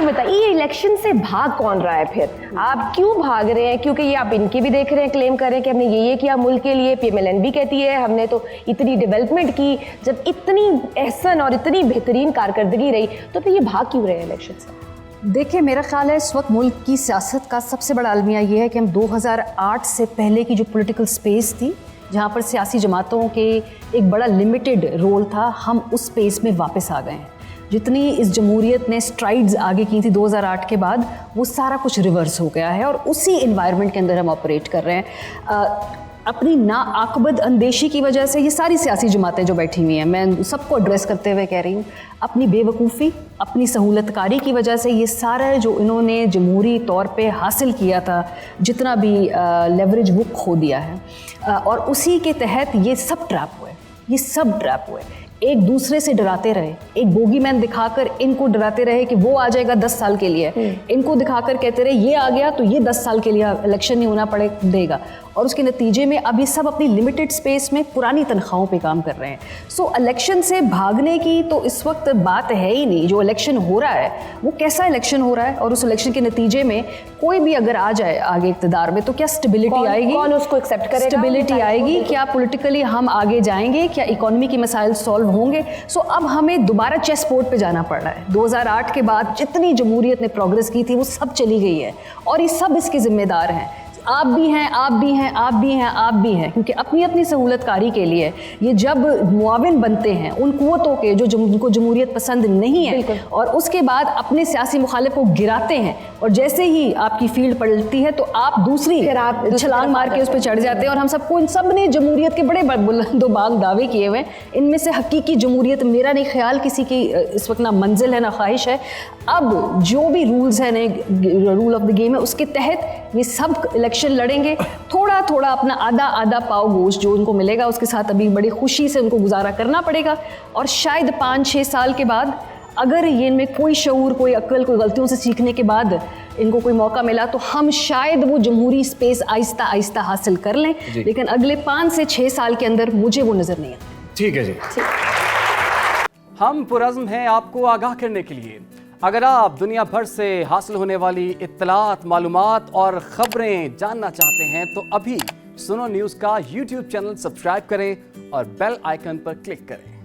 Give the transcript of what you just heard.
बताइए, ये इलेक्शन से भाग कौन रहा है फिर? आप क्यों भाग रहे हैं? क्योंकि ये आप इनकी भी देख रहे हैं, क्लेम कर रहे हैं कि हमने ये किया मुल्क के लिए। PMLN भी कहती है हमने तो इतनी डेवलपमेंट की। जब इतनी एहसन और इतनी बेहतरीन कारकर्दगी रही, तो फिर ये भाग क्यों रहे हैं इलेक्शन से? देखिए, मेरा ख्याल है इस वक्त मुल्क की सियासत का सबसे बड़ा अलमिया ये है कि हम 2008 से पहले की जो पॉलिटिकल स्पेस थी, जहाँ पर सियासी जमातों के एक बड़ा लिमिटेड रोल था, हम उस स्पेस में वापस आ गए हैं। जितनी इस जमहूरियत ने स्ट्राइड्स आगे की थी 2008 के बाद, वो सारा कुछ रिवर्स हो गया है और उसी इन्वायरमेंट के अंदर हम ऑपरेट कर रहे हैं। अपनी नाआकबद अंदेशी की वजह से ये सारी सियासी जमातें जो बैठी हुई हैं, मैं सबको एड्रेस करते हुए कह रही हूँ, अपनी बेवकूफ़ी, अपनी सहूलतकारी की वजह से ये सारा जो इन्होंने जमहूरी तौर पे हासिल किया था, जितना भी लेवरेज, वो खो दिया है। और उसी के तहत ये सब ट्रैप हुए, ये सब ट्रैप हुए। एक दूसरे से डराते रहे, एक बोगी मैन दिखाकर इनको डराते रहे कि वो आ जाएगा 10 साल के लिए, इनको दिखाकर कहते रहे ये आ गया तो ये 10 साल के लिए इलेक्शन नहीं होना देगा। और उसके नतीजे में अब ये सब अपनी लिमिटेड स्पेस में पुरानी तनख्वाहों पे काम कर रहे हैं। सो इलेक्शन से भागने की तो इस वक्त बात है ही नहीं। जो इलेक्शन हो रहा है वो कैसा इलेक्शन हो रहा है, और उस इलेक्शन के नतीजे में कोई भी अगर आ जाए आगे इक़्तिदार में तो क्या स्टेबिलिटी आएगी? कौन उसको एक्सेप्ट करेगा? स्टेबिलिटी आएगी? क्या पॉलिटिकली हम आगे जाएंगे? क्या इकोनॉमी के मसाइल सॉल्व होंगे? सो अब हमें दोबारा चेस बोर्ड पे जाना पड़ रहा है। 2008 के बाद जितनी जमहूरियत ने प्रोग्रेस की थी वो सब चली गई है, और ये सब इसके जिम्मेदार हैं। आप भी हैं, आप भी हैं, आप भी हैं, आप भी हैं, क्योंकि अपनी अपनी सहूलतकारी के लिए ये जब मुआविन बनते हैं उन कुव्वतों के जो उनको जमहूरियत पसंद नहीं है, और उसके बाद अपने सियासी मुखालिफ को गिराते हैं, और जैसे ही आपकी फील्ड पलटती है तो आप दूसरी छलांग मार के उस पर चढ़ जाते हैं। और हम सबको, इन सब ने जमहूरियत के बड़े बुलंदो बाग दावे किए हुए हैं। इनमें से हकीकी जमहूरियत मेरा नहीं ख्याल किसी की इस वक्त ना मंजिल है ना ख्वाहिश है। अब जो भी रूल्स हैं, रूल ऑफ द गेम है, उसके तहत ये सब इलेक्शन लड़ेंगे। थोड़ा थोड़ा अपना आधा आधा पाव गोश्त जो उनको मिलेगा उसके साथ अभी बड़ी खुशी से उनको गुजारा करना पड़ेगा। और शायद 5-6 साल के बाद अगर ये इनमें कोई शऊर, कोई अक्ल, कोई गलतियों से सीखने के बाद इनको कोई मौका मिला तो हम शायद वो जमहूरी स्पेस आहिस्ता आहिस्ता हासिल कर लें। लेकिन अगले 5 से 6 साल के अंदर मुझे वो नज़र नहीं आता। ठीक है जी, हम पुरज़्म हैं आपको आगाह करने के लिए। अगर आप दुनिया भर से हासिल होने वाली इत्तलात, मालूमात और ख़बरें जानना चाहते हैं तो अभी सुनो न्यूज़ का YouTube चैनल सब्सक्राइब करें और बेल आइकन पर क्लिक करें।